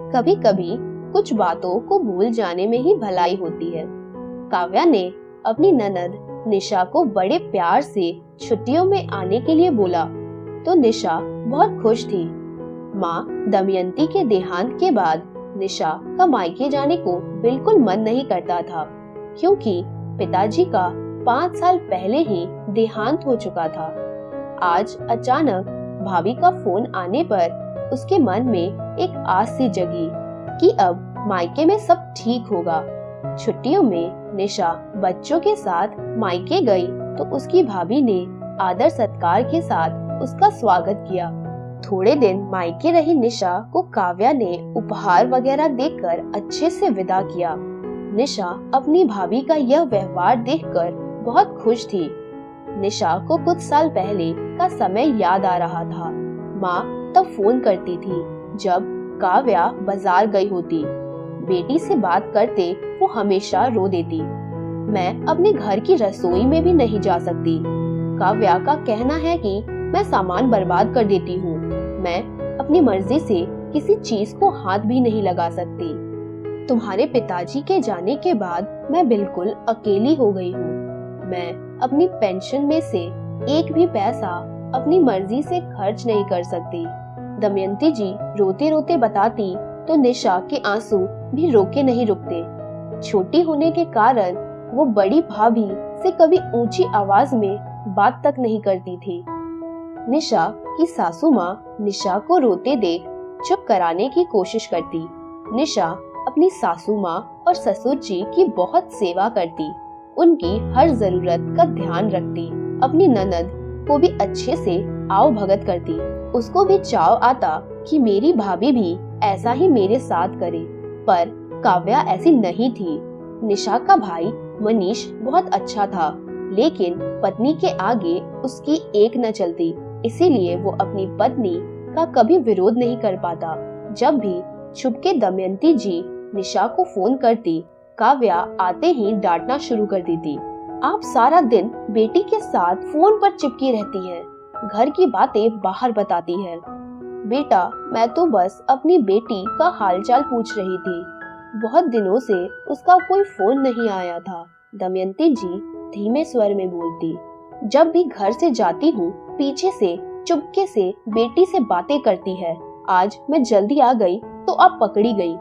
कभी कभी कुछ बातों को भूल जाने में ही भलाई होती है। काव्या ने अपनी ननद निशा को बड़े प्यार से छुट्टियों में आने के लिए बोला तो निशा बहुत खुश थी। माँ दमयंती के देहांत के बाद निशा का मायके जाने को बिल्कुल मन नहीं करता था, क्योंकि पिताजी का 5 साल पहले ही देहांत हो चुका था। आज अचानक भाभी का फोन आने पर उसके मन में एक आस सी जगी कि अब मायके में सब ठीक होगा। छुट्टियों में निशा बच्चों के साथ मायके गई तो उसकी भाभी ने आदर सत्कार के साथ उसका स्वागत किया। थोड़े दिन मायके रही निशा को काव्या ने उपहार वगैरह देकर अच्छे से विदा किया। निशा अपनी भाभी का यह व्यवहार देखकर बहुत खुश थी। निशा को कुछ साल पहले का समय याद आ रहा था। माँ तब फोन करती थी जब काव्या बाजार गई होती। बेटी से बात करते वो हमेशा रो देती। मैं अपने घर की रसोई में भी नहीं जा सकती। काव्या का कहना है कि मैं सामान बर्बाद कर देती हूँ। मैं अपनी मर्जी से किसी चीज को हाथ भी नहीं लगा सकती। तुम्हारे पिताजी के जाने के बाद मैं बिल्कुल अकेली हो गई हूँ। मैं अपनी पेंशन में से एक भी पैसा अपनी मर्जी से खर्च नहीं कर सकती। दमयंती जी रोते रोते बताती तो निशा के आंसू भी रोके नहीं रुकते। छोटी होने के कारण वो बड़ी भाभी से कभी ऊंची आवाज में बात तक नहीं करती थी। निशा की सासू माँ निशा को रोते देख चुप कराने की कोशिश करती। निशा अपनी सासू माँ और ससुर जी की बहुत सेवा करती, उनकी हर जरूरत का ध्यान रखती। अपनी ननद को भी अच्छे से आओ भगत करती। उसको भी चाव आता कि मेरी भाभी भी ऐसा ही मेरे साथ करे, पर काव्या ऐसी नहीं थी। निशा का भाई मनीष बहुत अच्छा था, लेकिन पत्नी के आगे उसकी एक न चलती, इसीलिए वो अपनी पत्नी का कभी विरोध नहीं कर पाता। जब भी छुपके दमयंती जी निशा को फोन करती, काव्या आते ही डांटना शुरू कर देती। आप सारा दिन बेटी के साथ फोन पर चिपकी रहती हैं, घर की बातें बाहर बताती हैं। बेटा, मैं तो बस अपनी बेटी का हालचाल पूछ रही थी। बहुत दिनों से उसका कोई फोन नहीं आया था, दमयंती जी धीमे स्वर में बोलती। जब भी घर से जाती हूँ पीछे से चुपके से बेटी से बातें करती है। आज मैं जल्दी आ गई तो आप पकड़ी गई।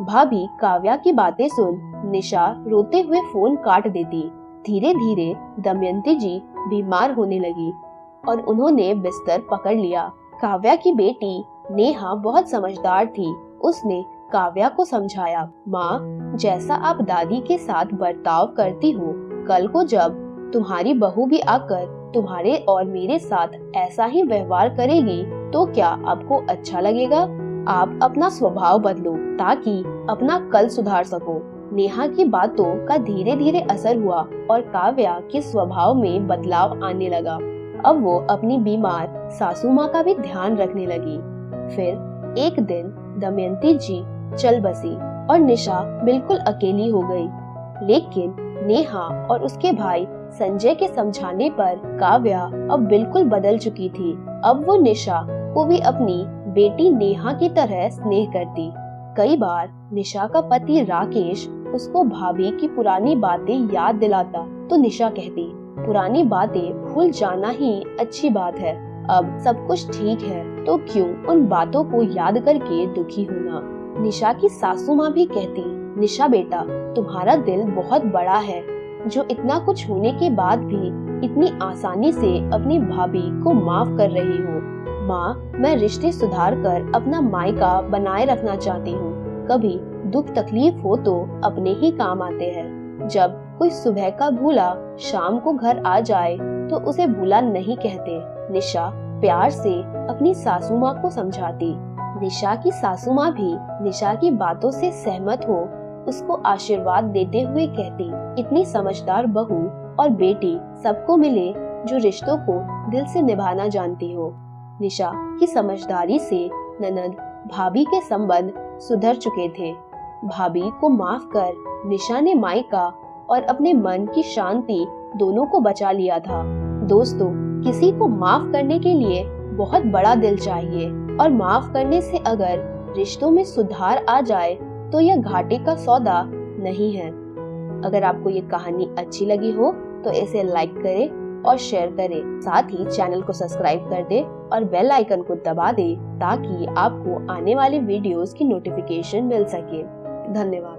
भाभी काव्या की बातें सुन निशा रोते हुए फोन काट देती। धीरे धीरे दमयंती जी बीमार होने लगी और उन्होंने बिस्तर पकड़ लिया। काव्या की बेटी नेहा बहुत समझदार थी। उसने काव्या को समझाया, माँ, जैसा आप दादी के साथ बर्ताव करती हो, कल को जब तुम्हारी बहू भी आकर तुम्हारे और मेरे साथ ऐसा ही व्यवहार करेगी तो क्या आपको अच्छा लगेगा? आप अपना स्वभाव बदलो ताकि अपना कल सुधार सको। नेहा की बातों का धीरे धीरे असर हुआ और काव्या के स्वभाव में बदलाव आने लगा। अब वो अपनी बीमार सासू माँ का भी ध्यान रखने लगी। फिर एक दिन दमयंती जी चल बसी और निशा बिल्कुल अकेली हो गई। लेकिन नेहा और उसके भाई संजय के समझाने पर काव्या अब बिल्कुल बदल चुकी थी। अब वो निशा को भी अपनी बेटी नेहा की तरह स्नेह करती। कई बार निशा का पति राकेश उसको भाभी की पुरानी बातें याद दिलाता तो निशा कहती, पुरानी बातें भूल जाना ही अच्छी बात है। अब सब कुछ ठीक है तो क्यों उन बातों को याद करके दुखी होना। निशा की सासू माँ भी कहती, निशा बेटा, तुम्हारा दिल बहुत बड़ा है जो इतना कुछ होने के बाद भी इतनी आसानी से अपनी भाभी को माफ कर रही हो। माँ, मैं रिश्ते सुधार कर अपना मायका बनाए रखना चाहती हूँ। कभी दुख तकलीफ हो तो अपने ही काम आते हैं। जब कोई सुबह का भूला शाम को घर आ जाए तो उसे भूला नहीं कहते। निशा प्यार से अपनी सासू माँ को समझाती। निशा की सासू माँ भी निशा की बातों से सहमत हो उसको आशीर्वाद देते हुए कहती, इतनी समझदार बहू और बेटी सबको मिले जो रिश्तों को दिल से निभाना जानती हो। निशा की समझदारी से ननद भाभी के संबंध सुधर चुके थे। भाभी को माफ कर निशा ने मायका और अपने मन की शांति दोनों को बचा लिया था। दोस्तों, किसी को माफ करने के लिए बहुत बड़ा दिल चाहिए और माफ करने से अगर रिश्तों में सुधार आ जाए तो यह घाटे का सौदा नहीं है। अगर आपको ये कहानी अच्छी लगी हो तो इसे लाइक करें और शेयर करें। साथ ही चैनल को सब्सक्राइब कर दें और बेल आइकन को दबा दें ताकि आपको आने वाले वीडियोस की नोटिफिकेशन मिल सके। धन्यवाद।